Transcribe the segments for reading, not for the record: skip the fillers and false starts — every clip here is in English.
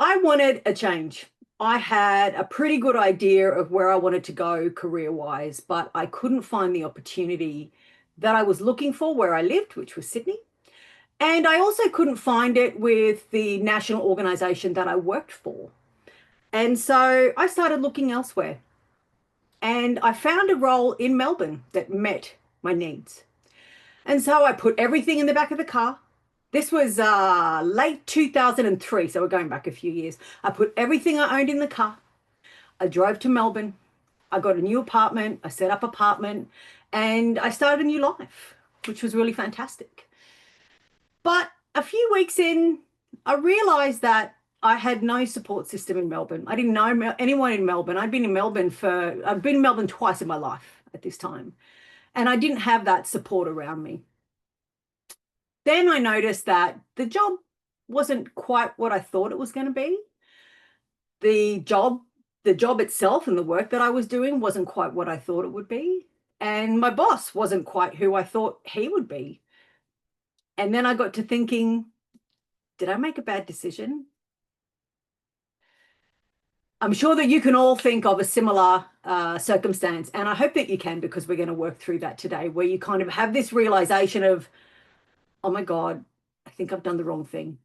I wanted a change. I had a pretty good idea of where I wanted to go career-wise, but I couldn't find the opportunity that I was looking for where I lived, which was Sydney. And I also couldn't find it with the national organization that I worked for. And so I started looking elsewhere. And I found a role in Melbourne that met my needs. And so I put everything in the back of the car. This was late 2003, so we're going back a few years. I put everything I owned in the car. I drove to Melbourne. I got a new apartment. I set up apartment and I started a new life, which was really fantastic. But a few weeks in, I realized that I had no support system in Melbourne. I didn't know anyone in Melbourne. I've been in Melbourne twice in my life at this time, and I didn't have that support around me. Then I noticed that the job wasn't quite what I thought it was going to be. The job itself and the work that I was doing wasn't quite what I thought it would be. And my boss wasn't quite who I thought he would be. And then I got to thinking, did I make a bad decision? I'm sure that you can all think of a similar circumstance, and I hope that you can, because we're going to work through that today, where you kind of have this realization of, oh my God, I think I've done the wrong thing.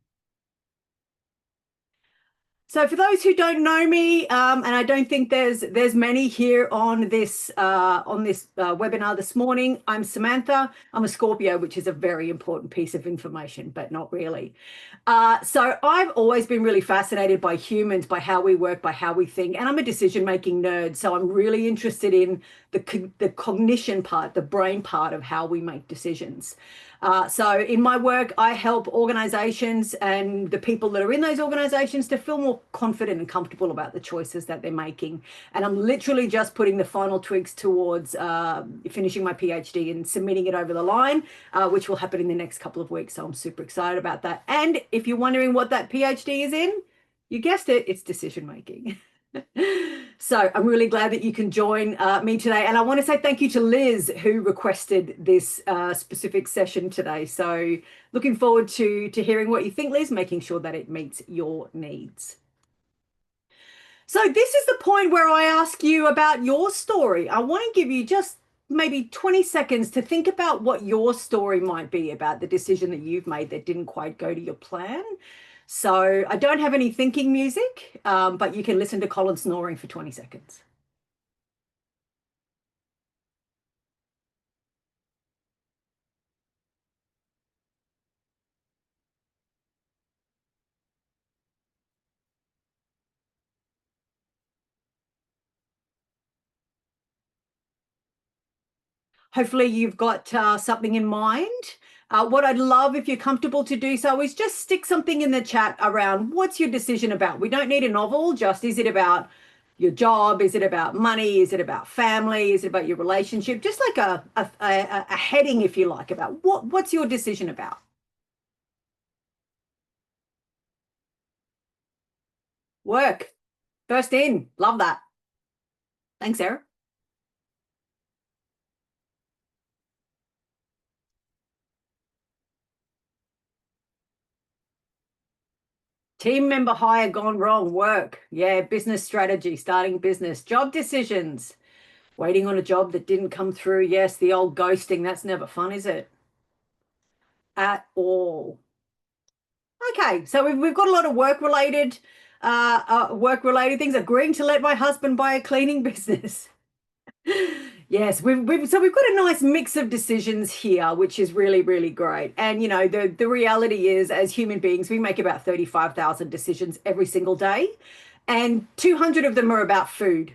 So for those who don't know me, and I don't think there's many here on this webinar this morning, I'm Samantha. I'm a Scorpio, which is a very important piece of information, but not really. So I've always been really fascinated by humans, by how we work, by how we think, and I'm a decision-making nerd. So I'm really interested in the cognition part, the brain part of how we make decisions. So in my work, I help organizations and the people that are in those organizations to feel more confident and comfortable about the choices that they're making. And I'm literally just putting the final tweaks towards finishing my PhD and submitting it over the line, which will happen in the next couple of weeks. So I'm super excited about that. And if you're wondering what that PhD is in, you guessed it, it's decision making. So I'm really glad that you can join me today. And I want to say thank you to Liz, who requested this specific session today. So looking forward to hearing what you think, Liz, making sure that it meets your needs. So this is the point where I ask you about your story. I want to give you just maybe 20 seconds to think about what your story might be about the decision that you've made that didn't quite go to your plan. So I don't have any thinking music, but you can listen to Colin snoring for 20 seconds. Hopefully you've got something in mind. What I'd love, if you're comfortable to do so, is just stick something in the chat around what's your decision about. We don't need a novel, just is it about your job? Is it about money? Is it about family? Is it about your relationship? Just like a heading, if you like, about what's your decision about. Work. First in. Love that. Thanks, Sarah. Team member hire gone wrong. Work. Yeah, business strategy, starting business, job decisions, waiting on a job that didn't come through. Yes, the old ghosting. That's never fun, is it? At all. Okay, so we've got a lot of work-related things. Agreeing to let my husband buy a cleaning business. Yes, we've got a nice mix of decisions here, which is really, really great. And you know, the reality is, as human beings, we make about 35,000 decisions every single day, and 200 of them are about food.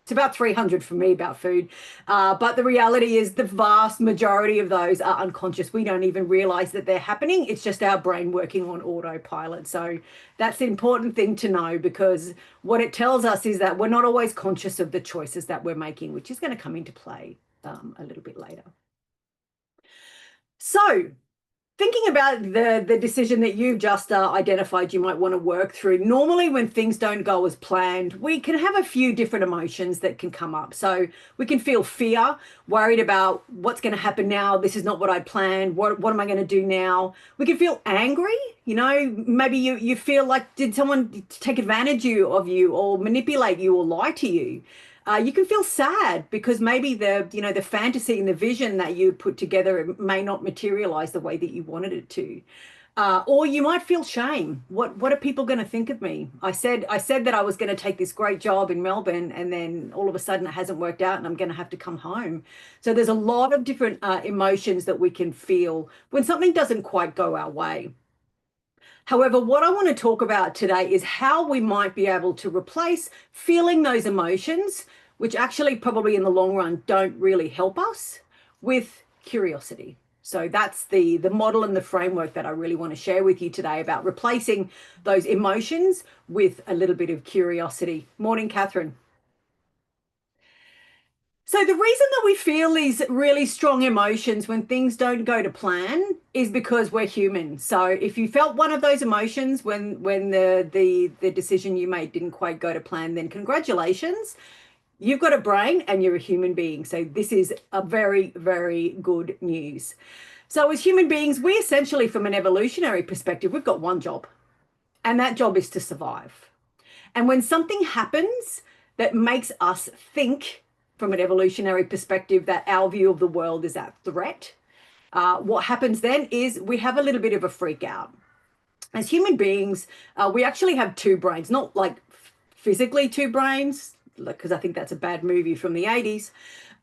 It's about 300 for me about food. But the reality is the vast majority of those are unconscious. We don't even realize that they're happening. It's just our brain working on autopilot. So that's the important thing to know, because what it tells us is that we're not always conscious of the choices that we're making, which is going to come into play a little bit later. So Thinking about the decision that you've just identified you might want to work through, normally when things don't go as planned, we can have a few different emotions that can come up. So we can feel fear, worried about what's going to happen now. This is not what I planned. What am I going to do now? We can feel angry. Maybe you feel like, did someone take advantage of you or manipulate you or lie to you? You can feel sad because maybe the fantasy and the vision that you put together may not materialize the way that you wanted it to. Or you might feel shame. What are people going to think of me? I said that I was going to take this great job in Melbourne, and then all of a sudden it hasn't worked out, and I'm going to have to come home. So there's a lot of different emotions that we can feel when something doesn't quite go our way. However, what I want to talk about today is how we might be able to replace feeling those emotions, which actually probably in the long run don't really help us, with curiosity. So that's the model and the framework that I really want to share with you today about replacing those emotions with a little bit of curiosity. Morning, Catherine. So the reason that we feel these really strong emotions when things don't go to plan is because we're human. So if you felt one of those emotions when the decision you made didn't quite go to plan, then congratulations. You've got a brain and you're a human being. So this is a very, very good news. So as human beings, we essentially, from an evolutionary perspective, we've got one job, and that job is to survive. And when something happens that makes us think from an evolutionary perspective that our view of the world is at threat, what happens then is we have a little bit of a freak out. As human beings, we actually have two brains, not like physically two brains, because I think that's a bad movie from the 80s.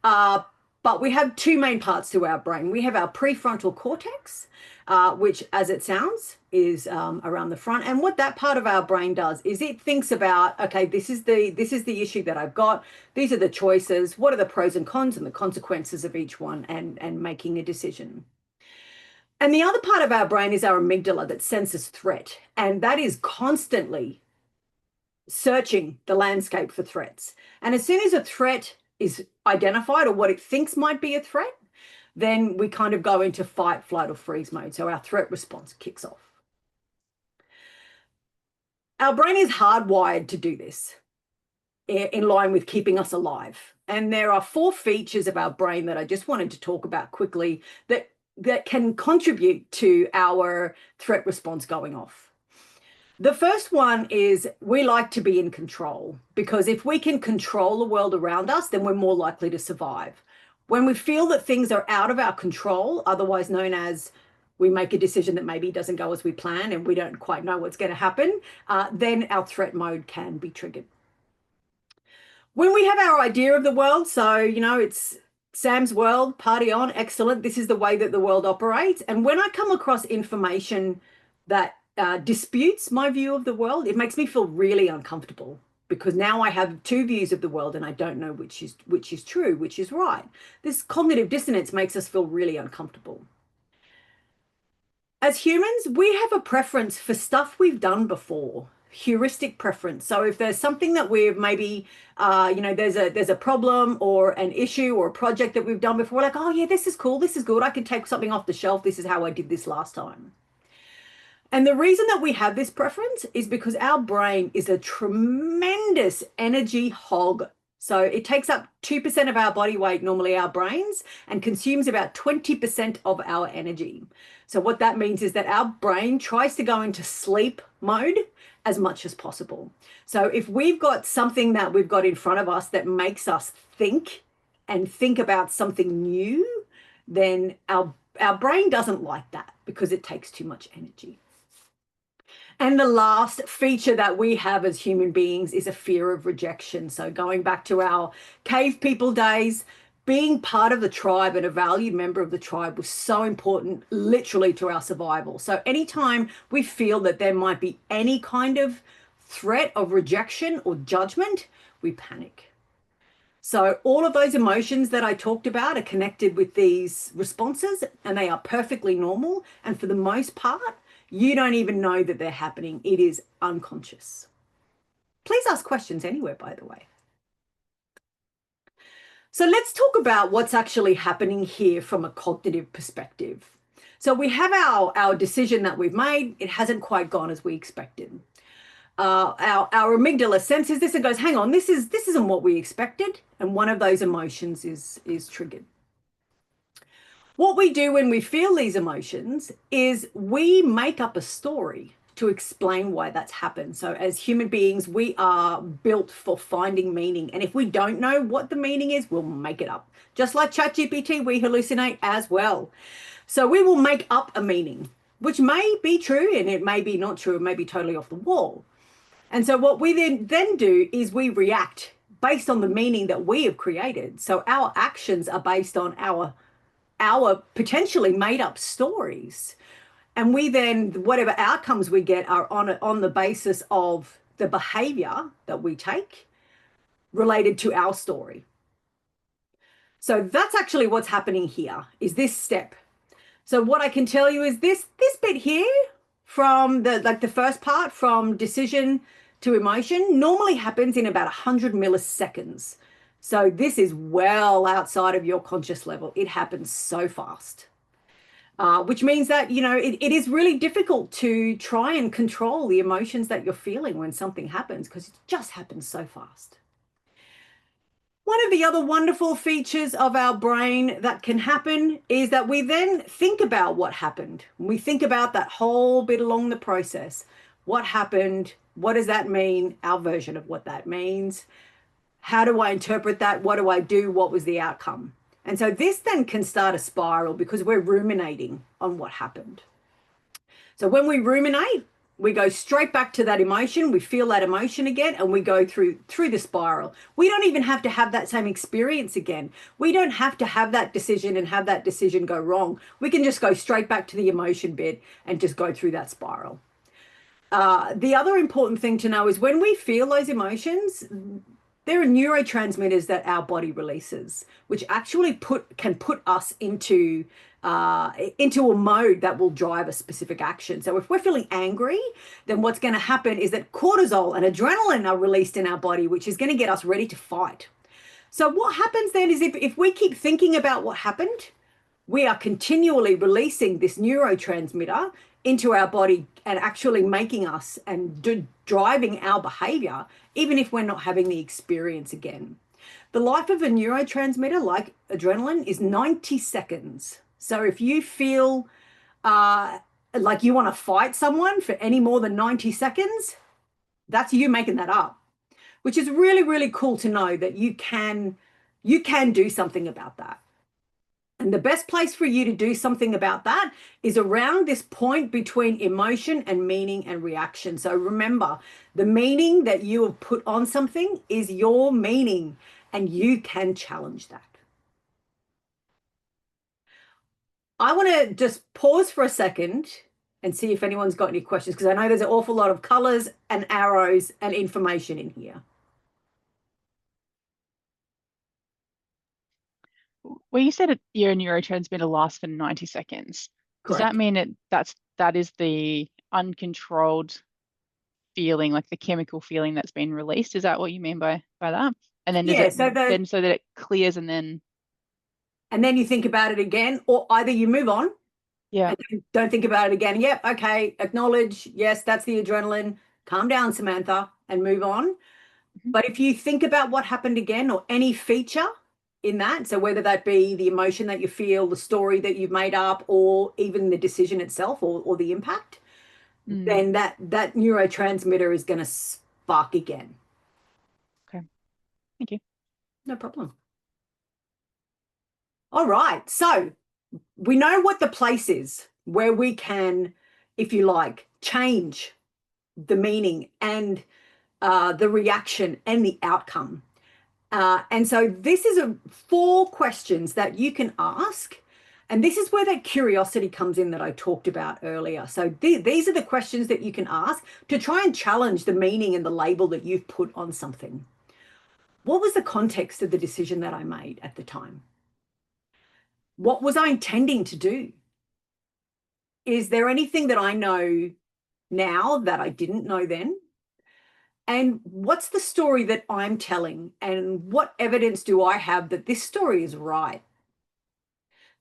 But we have two main parts to our brain. We have our prefrontal cortex, which, as it sounds, is around the front. And what that part of our brain does is it thinks about, okay, this is the issue that I've got. These are the choices. What are the pros and cons and the consequences of each one, and making a decision. And the other part of our brain is our amygdala that senses threat, and that is constantly searching the landscape for threats. And as soon as a threat is identified, or what it thinks might be a threat, then we kind of go into fight, flight, or freeze mode. So our threat response kicks off. Our brain is hardwired to do this in line with keeping us alive. And there are four features of our brain that I just wanted to talk about quickly that can contribute to our threat response going off. The first one is we like to be in control, because if we can control the world around us, then we're more likely to survive. When we feel that things are out of our control, otherwise known as we make a decision that maybe doesn't go as we plan and we don't quite know what's going to happen, then our threat mode can be triggered. When we have our idea of the world, so, it's Sam's world, party on, excellent. This is the way that the world operates. And when I come across information that disputes my view of the world, it makes me feel really uncomfortable, because now I have two views of the world and I don't know which is true, which is right. This cognitive dissonance makes us feel really uncomfortable. As humans, we have a preference for stuff we've done before, heuristic preference. So if there's something that we've maybe, there's a problem or an issue or a project that we've done before, we're like, oh yeah, this is cool, this is good, I can take something off the shelf, this is how I did this last time. And the reason that we have this preference is because our brain is a tremendous energy hog. So it takes up 2% of our body weight, normally our brains, and consumes about 20% of our energy. So what that means is that our brain tries to go into sleep mode as much as possible. So if we've got something that we've got in front of us that makes us think and think about something new, then our brain doesn't like that because it takes too much energy. And the last feature that we have as human beings is a fear of rejection. So going back to our cave people days, being part of the tribe and a valued member of the tribe was so important, literally, to our survival. So anytime we feel that there might be any kind of threat of rejection or judgment, we panic. So all of those emotions that I talked about are connected with these responses, and they are perfectly normal. And for the most part, you don't even know that they're happening. It is unconscious. Please ask questions anywhere, by the way. So let's talk about what's actually happening here from a cognitive perspective. So we have our decision that we've made. It hasn't quite gone as we expected. Our amygdala senses this and goes, hang on, this isn't what we expected. And one of those emotions is triggered. What we do when we feel these emotions is we make up a story to explain why that's happened. So as human beings, we are built for finding meaning. And if we don't know what the meaning is, we'll make it up. Just like ChatGPT, we hallucinate as well. So we will make up a meaning, which may be true and it may be not true. It may be totally off the wall. And so what we then do is we react based on the meaning that we have created. So our actions are based on our potentially made up stories. And we then, whatever outcomes we get are on the basis of the behavior that we take related to our story. So that's actually what's happening here, is this step. So what I can tell you is this bit here from the first part, from decision to emotion, normally happens in about 100 milliseconds. So this is well outside of your conscious level. It happens so fast, which means that, it is really difficult to try and control the emotions that you're feeling when something happens, because it just happens so fast. One of the other wonderful features of our brain that can happen is that we then think about what happened. We think about that whole bit along the process. What happened? What does that mean? Our version of what that means. How do I interpret that? What do I do? What was the outcome? And so this then can start a spiral because we're ruminating on what happened. So when we ruminate, we go straight back to that emotion, we feel that emotion again, and we go through the spiral. We don't even have to have that same experience again. We don't have to have that decision and have that decision go wrong. We can just go straight back to the emotion bit and just go through that spiral. The other important thing to know is when we feel those emotions, there are neurotransmitters that our body releases, which actually can put us into a mode that will drive a specific action. So if we're feeling angry, then what's going to happen is that cortisol and adrenaline are released in our body, which is going to get us ready to fight. So what happens then is if we keep thinking about what happened, we are continually releasing this neurotransmitter into our body and actually making us and driving our behavior, even if we're not having the experience again. The life of a neurotransmitter like adrenaline is 90 seconds. So if you feel like you want to fight someone for any more than 90 seconds, that's you making that up, which is really, really cool to know that you can do something about that. And the best place for you to do something about that is around this point between emotion and meaning and reaction. So remember, the meaning that you have put on something is your meaning, and you can challenge that. I want to just pause for a second and see if anyone's got any questions, because I know there's an awful lot of colors and arrows and information in here. Well, you said your neurotransmitter lasts for 90 seconds. Does Correct. that mean that is the uncontrolled feeling, like the chemical feeling that's been released? Is that what you mean by that? And then Yeah, so that it clears and then you think about it again, or either you move on. Yeah. And don't think about it again. Yep, okay, acknowledge, yes, that's the adrenaline. Calm down, Samantha, and move on. Mm-hmm. But if you think about what happened again, or any feature in that, so whether that be the emotion that you feel, the story that you've made up, or even the decision itself, or the impact, then that neurotransmitter is going to spark again. Okay. Thank you. No problem. All right. So we know what the place is where we can, if you like, change the meaning and the reaction and the outcome. And so this is 4 questions that you can ask. And this is where that curiosity comes in that I talked about earlier. So these are the questions that you can ask to try and challenge the meaning and the label that you've put on something. What was the context of the decision that I made at the time? What was I intending to do? Is there anything that I know now that I didn't know then? And what's the story that I'm telling? And what evidence do I have that this story is right?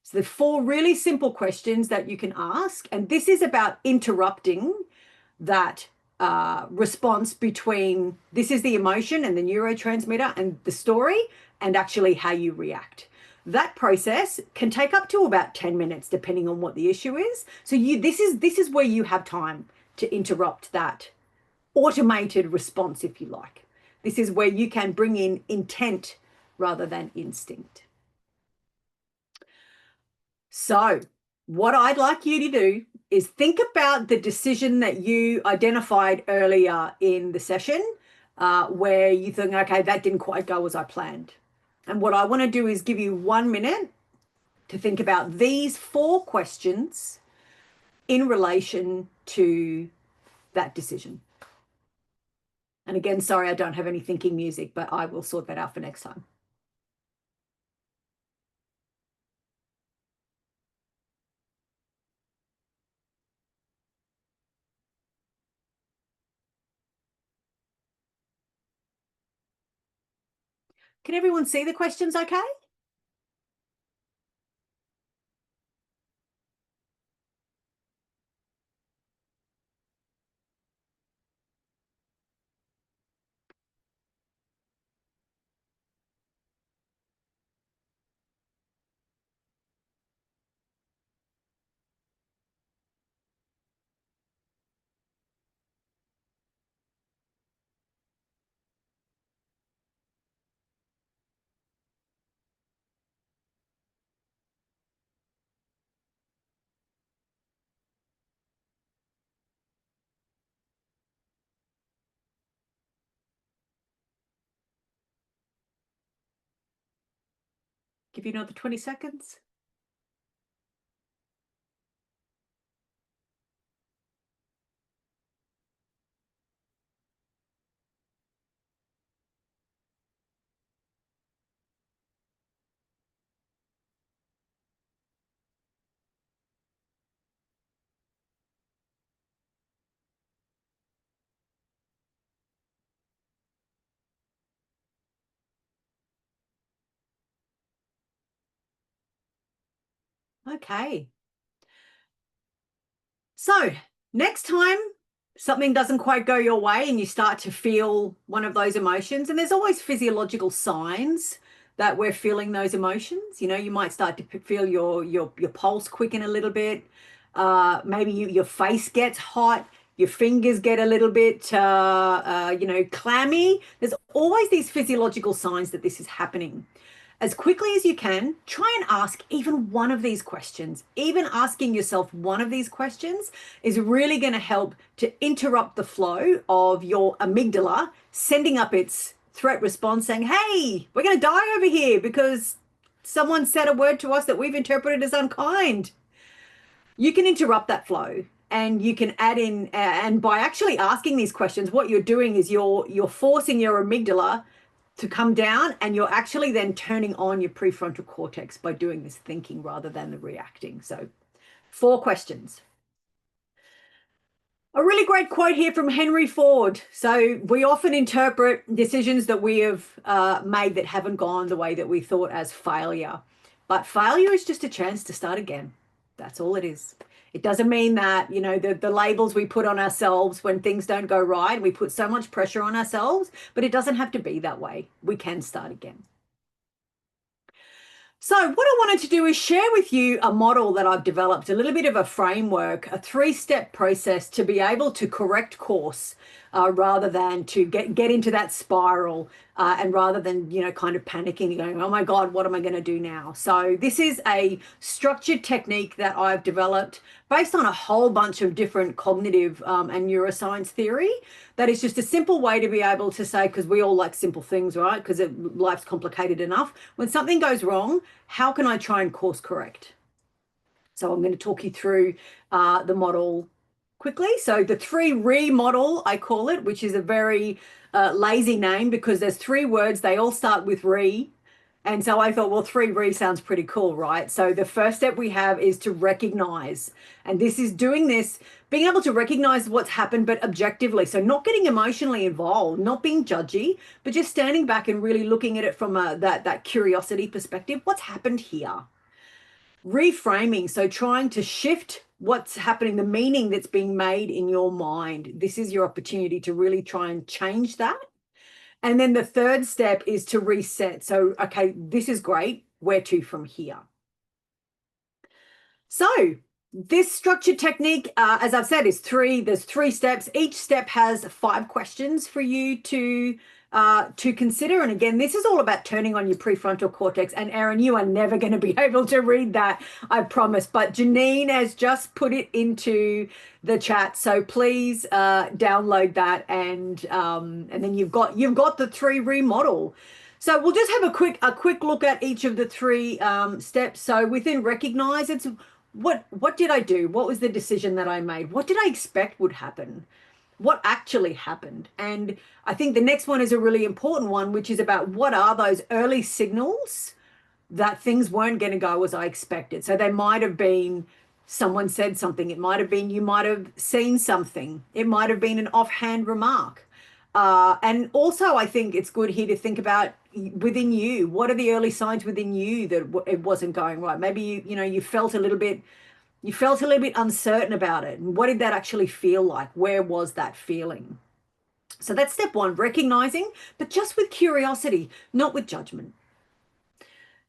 So the 4 really simple questions that you can ask, and this is about interrupting that response between this is the emotion and the neurotransmitter and the story and actually how you react. That process can take up to about 10 minutes depending on what the issue is. So this is where you have time to interrupt that automated response, if you like. This is where you can bring in intent rather than instinct. So what I'd like you to do is think about the decision that you identified earlier in the session where you think, okay, that didn't quite go as I planned. And what I want to do is give you 1 minute to think about these 4 questions in relation to that decision. And again, sorry, I don't have any thinking music, but I will sort that out for next time. Can everyone see the questions okay? Give you another 20 seconds. Okay. So next time something doesn't quite go your way and you start to feel one of those emotions, and there's always physiological signs that we're feeling those emotions. You know, you might start to feel your pulse quicken a little bit. Maybe your face gets hot. Your fingers get a little bit, clammy. There's always these physiological signs that this is happening. As quickly as you can, try and ask even one of these questions. Even asking yourself one of these questions is really going to help to interrupt the flow of your amygdala sending up its threat response saying, hey, we're going to die over here because someone said a word to us that we've interpreted as unkind. You can interrupt that flow and you can add in, and by actually asking these questions, what you're doing is you're forcing your amygdala to come down, and you're actually then turning on your prefrontal cortex by doing this thinking rather than the reacting. So 4 questions. A really great quote here from Henry Ford. So we often interpret decisions that we have made that haven't gone the way that we thought as failure. But failure is just a chance to start again. That's all it is. It doesn't mean that, you know, the labels we put on ourselves when things don't go right, we put so much pressure on ourselves, but it doesn't have to be that way. We can start again. So what I wanted to do is share with you a model that I've developed, a little bit of a framework, a 3-step process to be able to correct course rather than to get into that spiral and rather than, you know, kind of panicking and going, oh my God, what am I going to do now? So this is a structured technique that I've developed based on a whole bunch of different cognitive and neuroscience theory. That is just a simple way to be able to say, because we all like simple things, right? Because life's complicated enough. When something goes wrong, how can I try and course correct? So I'm going to talk you through the model quickly. So the 3 model, I call it, which is a very lazy name because there's 3 words. They all start with re. And so I thought, well, 3 sounds pretty cool, right? So the first step we have is to recognize. And this is doing this, being able to recognize what's happened, but objectively. So not getting emotionally involved, not being judgy, but just standing back and really looking at it from that curiosity perspective. What's happened here? Reframing, so trying to shift what's happening, the meaning that's being made in your mind. This is your opportunity to really try and change that. And then the third step is to reset. So, okay, this is great. Where to from here? So this structured technique, as I've said, is there's 3 steps. Each step has 5 questions for you to consider. And again, this is all about turning on your prefrontal cortex. And Erin, you are never going to be able to read that, I promise. But Janine has just put it into the chat, so please download that, and then you've got the 3 remodel. So we'll just have a quick look at each of the 3 steps. So within recognize, it's what did I do? What was the decision that I made? What did I expect would happen? What actually happened? And I think the next one is a really important one, which is about what are those early signals that things weren't going to go as I expected. So they might have been someone said something. It might have been you might have seen something. It might have been an offhand remark. And also, I think it's good here to think about within you. What are the early signs within you that it wasn't going right? Maybe you felt a little bit uncertain about it. And what did that actually feel like? Where was that feeling? So that's step 1, recognizing, but just with curiosity, not with judgment.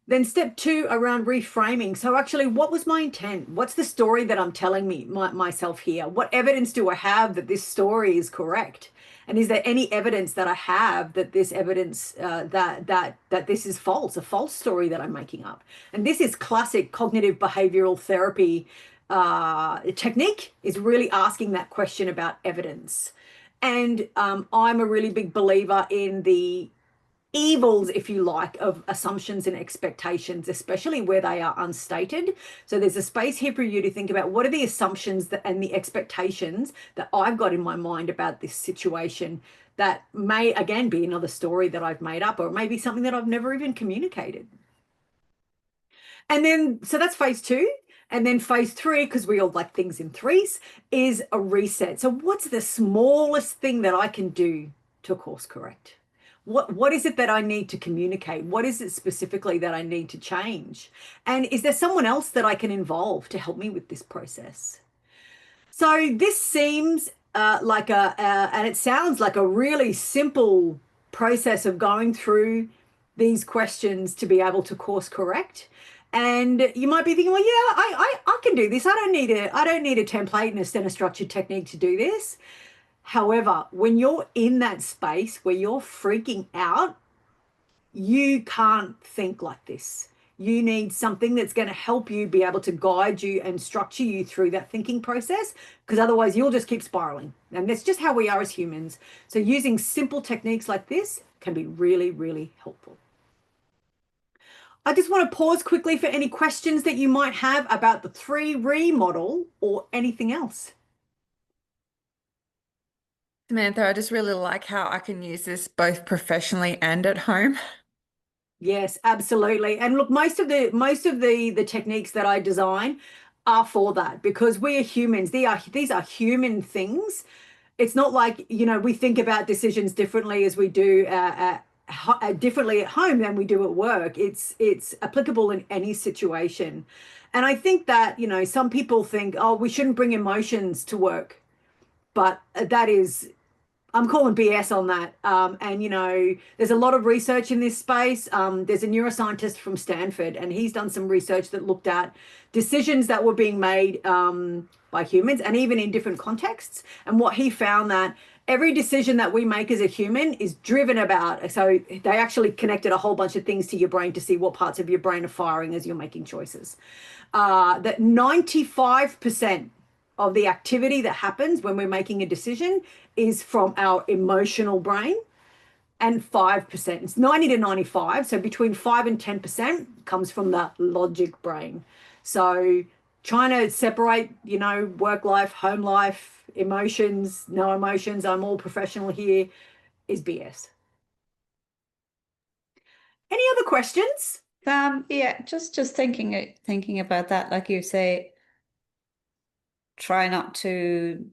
Then step 2 around reframing. So actually, what was my intent? What's the story that I'm telling myself here? What evidence do I have that this story is correct? And is there any evidence that I have that this evidence that this is false, a false story that I'm making up? And this is classic cognitive behavioral therapy technique, is really asking that question about evidence. And I'm a really big believer in the evils, if you like, of assumptions and expectations, especially where they are unstated. So there's a space here for you to think about what are the assumptions and the expectations that I've got in my mind about this situation that may, again, be another story that I've made up, or it may be something that I've never even communicated. And then, so that's phase 2. And then phase 3, because we all like things in 3s, is a reset. So what's the smallest thing that I can do to course correct? What is it that I need to communicate? What is it specifically that I need to change? And is there someone else that I can involve to help me with this process? So this seems like and it sounds like a really simple process of going through these questions to be able to course correct. And you might be thinking, well, yeah, I can do this. I don't need a template and a structured technique to do this. However, when you're in that space where you're freaking out, you can't think like this. You need something that's going to help you be able to guide you and structure you through that thinking process, because otherwise you'll just keep spiraling. And that's just how we are as humans. So using simple techniques like this can be really, really helpful. I just want to pause quickly for any questions that you might have about the 3 remodel or anything else. Samantha, I just really like how I can use this both professionally and at home. Yes, absolutely. And look, most of the techniques that I design are for that, because we are humans. These are human things. It's not like, we think about decisions differently as we do differently at home than we do at work. It's applicable in any situation. And I think that, some people think, oh, we shouldn't bring emotions to work. But I'm calling BS on that. And, there's a lot of research in this space. There's a neuroscientist from Stanford, and he's done some research that looked at decisions that were being made by humans, and even in different contexts. And what he found, that every decision that we make as a human is driven about, so they actually connected a whole bunch of things to your brain to see what parts of your brain are firing as you're making choices. That 95% of the activity that happens when we're making a decision is from our emotional brain, and 5%, it's 90 to 95. So between 5 and 10% comes from the logic brain. So trying to separate, work life, home life, emotions, no emotions, I'm all professional here, is BS. Any other questions? Yeah, just thinking about that, like you say, try not to,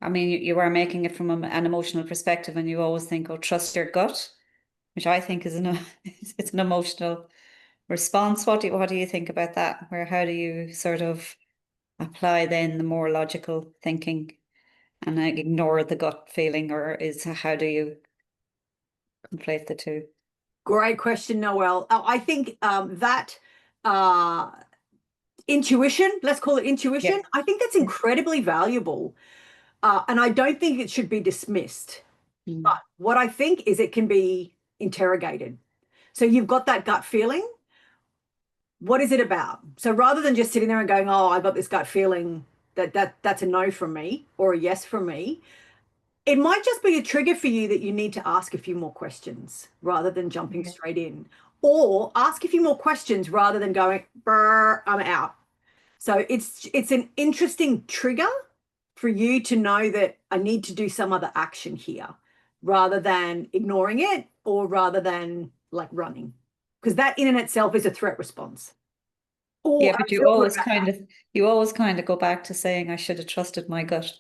I mean, you are making it from an emotional perspective, and you always think, oh, trust your gut, which I think is it's an emotional response. What do you think about that? How do you sort of apply then the more logical thinking and ignore the gut feeling, or how do you conflate the two? Great question, Noelle. I think that intuition, let's call it intuition, I think that's incredibly valuable. And I don't think it should be dismissed. But what I think is it can be interrogated. So you've got that gut feeling. What is it about? So rather than just sitting there and going, oh, I got this gut feeling that's a no from me or a yes from me, it might just be a trigger for you that you need to ask a few more questions rather than jumping straight in, or ask a few more questions rather than going, brr, I'm out. So it's an interesting trigger for you to know that I need to do some other action here rather than ignoring it or rather than like running, because that in and itself is a threat response. Yeah, but you always kind of go back to saying I should have trusted my gut.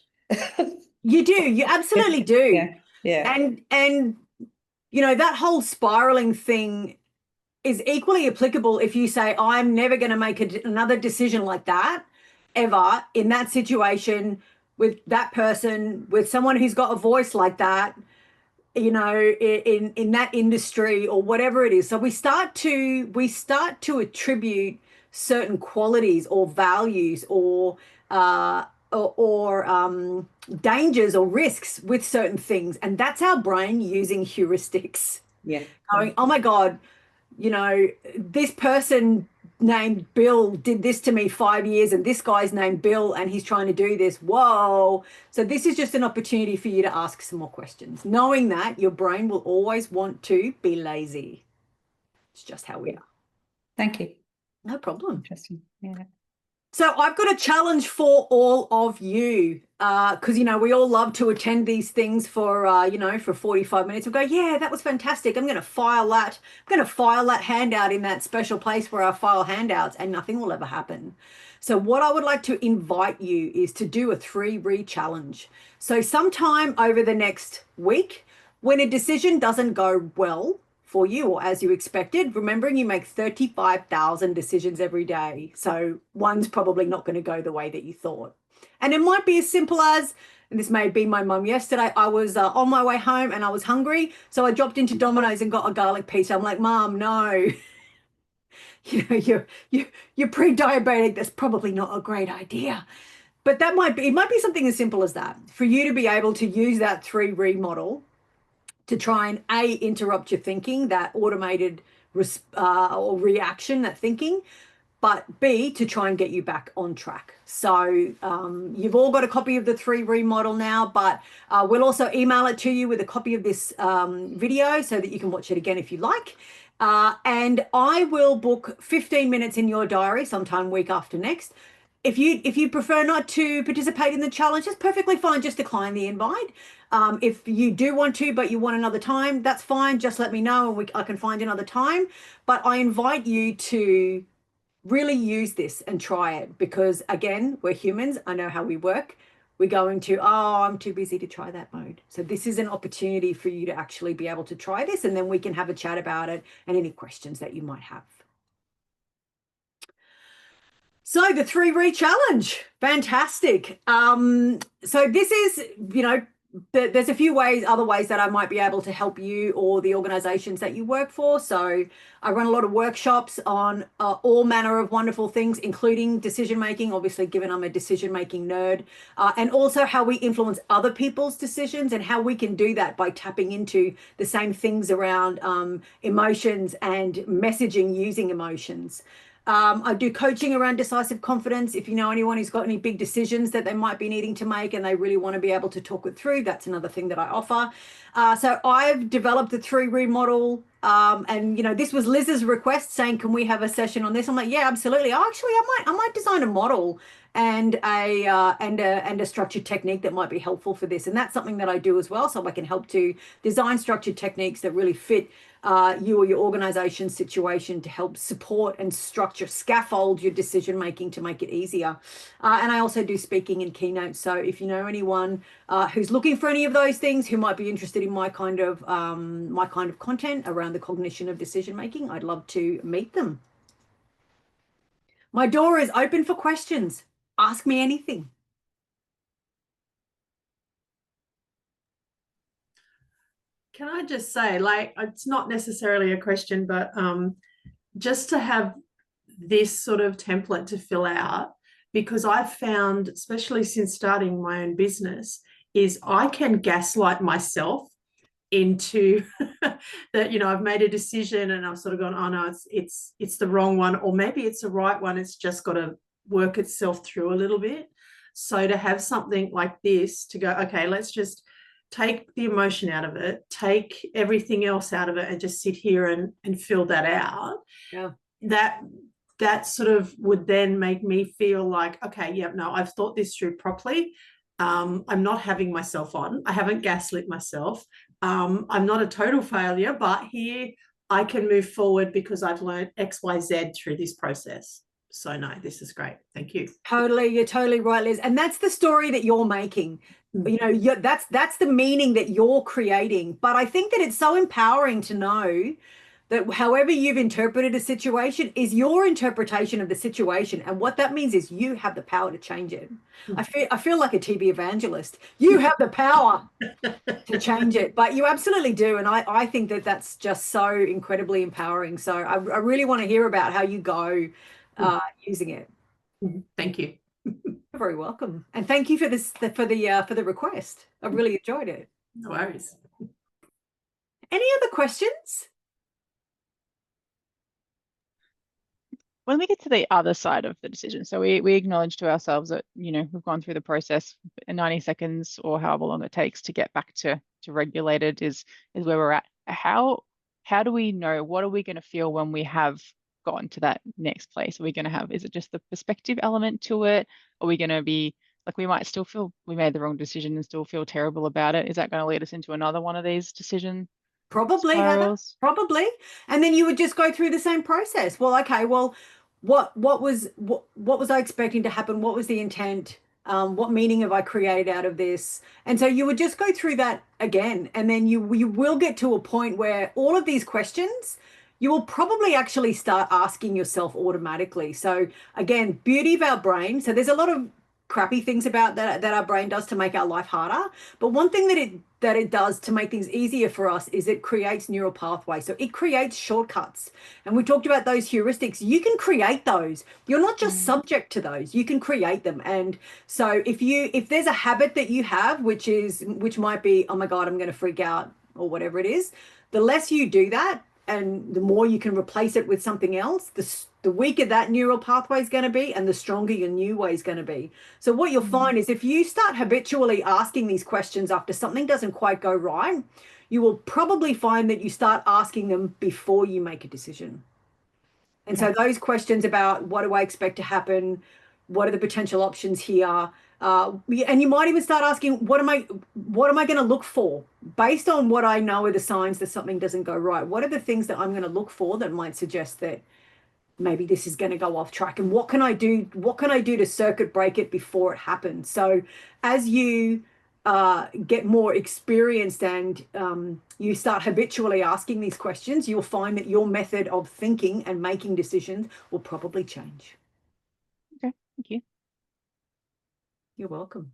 You do. You absolutely do. Yeah. And you know, that whole spiraling thing is equally applicable if you say, I'm never going to make another decision like that ever in that situation with that person, with someone who's got a voice like that, you know, in that industry or whatever it is. So we start to attribute certain qualities or values or dangers or risks with certain things, and that's our brain using heuristics. Yeah. Going, oh my God, you know, this person named Bill did this to me 5 years, and this guy's named Bill and he's trying to do this. Whoa. So this is just an opportunity for you to ask some more questions, knowing that your brain will always want to be lazy. It's just how we are. Thank you. No problem. Interesting. Yeah. So I've got a challenge for all of you, because, you know, we all love to attend these things for, you know, for 45 minutes and go, yeah, that was fantastic. I'm going to file that handout in that special place where I file handouts, and nothing will ever happen. So what I would like to invite you is to do a 3 challenge. So sometime over the next week, when a decision doesn't go well for you or as you expected, remembering you make 35,000 decisions every day. So one's probably not going to go the way that you thought. And it might be as simple as, and this may have been my mum yesterday, I was on my way home and I was hungry. So I dropped into Domino's and got a garlic pizza. I'm like, Mom, no, you know, you're pre-diabetic. That's probably not a great idea. But it might be something as simple as that, for you to be able to use that 3 model to try and A, interrupt your thinking, that automated or reaction, that thinking, but B, to try and get you back on track. So you've all got a copy of the 3 model now, but we'll also email it to you with a copy of this video so that you can watch it again if you like. And I will book 15 minutes in your diary sometime week after next. If you prefer not to participate in the challenge, that's perfectly fine. Just decline the invite. If you do want to, but you want another time, that's fine. Just let me know and I can find another time. But I invite you to really use this and try it, because again, we're humans. I know how we work. We go into, oh, I'm too busy to try that mode. So this is an opportunity for you to actually be able to try this, and then we can have a chat about it and any questions that you might have. So the 3 challenge, fantastic. So this is, you know, there's a few other ways that I might be able to help you or the organizations that you work for. So I run a lot of workshops on all manner of wonderful things, including decision making, obviously, given I'm a decision making nerd, and also how we influence other people's decisions and how we can do that by tapping into the same things around emotions and messaging using emotions. I do coaching around decisive confidence. If you know anyone who's got any big decisions that they might be needing to make and they really want to be able to talk it through, that's another thing that I offer. So I've developed the 3 model, and you know, this was Liz's request saying, can we have a session on this? I'm like, yeah, absolutely. Actually, I might design a model and a structured technique that might be helpful for this, and that's something that I do as well. So I can help to design structured techniques that really fit you or your organization's situation to help support and scaffold your decision making to make it easier. And I also do speaking and keynotes. So if you know anyone who's looking for any of those things, who might be interested in my kind of content around the cognition of decision making, I'd love to meet them. My door is open for questions. Ask me anything. Can I just say, like, it's not necessarily a question, but just to have this sort of template to fill out, because I've found, especially since starting my own business, is I can gaslight myself into that, you know, I've made a decision and I've sort of gone, oh no, it's the wrong one, or maybe it's the right one. It's just got to work itself through a little bit. So to have something like this to go, okay, let's just take the emotion out of it, take everything else out of it, and just sit here and fill that out. Yeah. That sort of would then make me feel like, okay, yeah, no, I've thought this through properly. I'm not having myself on. I haven't gaslit myself. I'm not a total failure, but here I can move forward because I've learned X, Y, Z through this process. So no, this is great. Thank you. Totally. You're totally right, Liz. And that's the story that you're making. You know, that's the meaning that you're creating. But I think that it's so empowering to know that however you've interpreted a situation is your interpretation of the situation. And what that means is you have the power to change it. I feel like a TV evangelist. You have the power to change it, but you absolutely do. And I think that that's just so incredibly empowering. So I really want to hear about how you go using it. Thank you. You're very welcome. And thank you for the request. I really enjoyed it. No worries. Any other questions? When we get to the other side of the decision, so we acknowledge to ourselves that, you know, we've gone through the process in 90 seconds or however long it takes to get back to regulated is where we're at. How do we know, what are we going to feel when we have gotten to that next place? Are we going to have, is it just the perspective element to it? Are we going to be like, we might still feel we made the wrong decision and still feel terrible about it? Is that going to lead us into another one of these decisions? Probably, Heather, probably. And then you would just go through the same process. Well, okay, well, what was I expecting to happen? What was the intent? What meaning have I created out of this? And so you would just go through that again. And then you will get to a point where all of these questions, you will probably actually start asking yourself automatically. So again, beauty of our brain. So there's a lot of crappy things about that our brain does to make our life harder. But one thing that it does to make things easier for us is it creates neural pathways. So it creates shortcuts. And we talked about those heuristics. You can create those. You're not just subject to those. You can create them. And so if there's a habit that you have, which might be, oh my God, I'm going to freak out or whatever it is, the less you do that and the more you can replace it with something else, the weaker that neural pathway is going to be and the stronger your new way is going to be. So what you'll find is if you start habitually asking these questions after something doesn't quite go right, you will probably find that you start asking them before you make a decision. And so those questions about what do I expect to happen? What are the potential options here? And you might even start asking, what am I going to look for based on what I know are the signs that something doesn't go right? What are the things that I'm going to look for that might suggest that maybe this is going to go off track? And what can I do? What can I do to circuit break it before it happens? So as you get more experienced and you start habitually asking these questions, you'll find that your method of thinking and making decisions will probably change. Okay, thank you. You're welcome.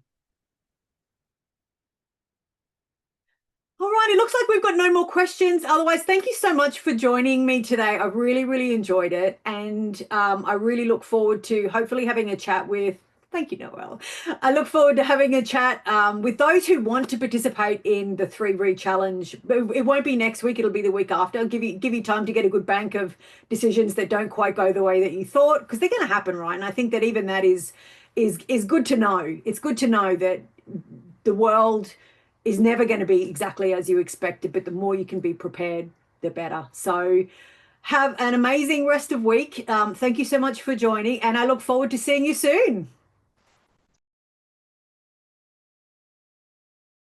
All right, it looks like we've got no more questions. Otherwise, thank you so much for joining me today. I really, really enjoyed it. And I really look forward to hopefully having a chat with, thank you, Noelle. I look forward to having a chat with those who want to participate in the 3 challenge. It won't be next week, it'll be the week after. I'll give you time to get a good bank of decisions that don't quite go the way that you thought, because they're going to happen, right? And I think that even that is good to know. It's good to know that the world is never going to be exactly as you expected, but the more you can be prepared, the better. So have an amazing rest of week. Thank you so much for joining, and I look forward to seeing you soon.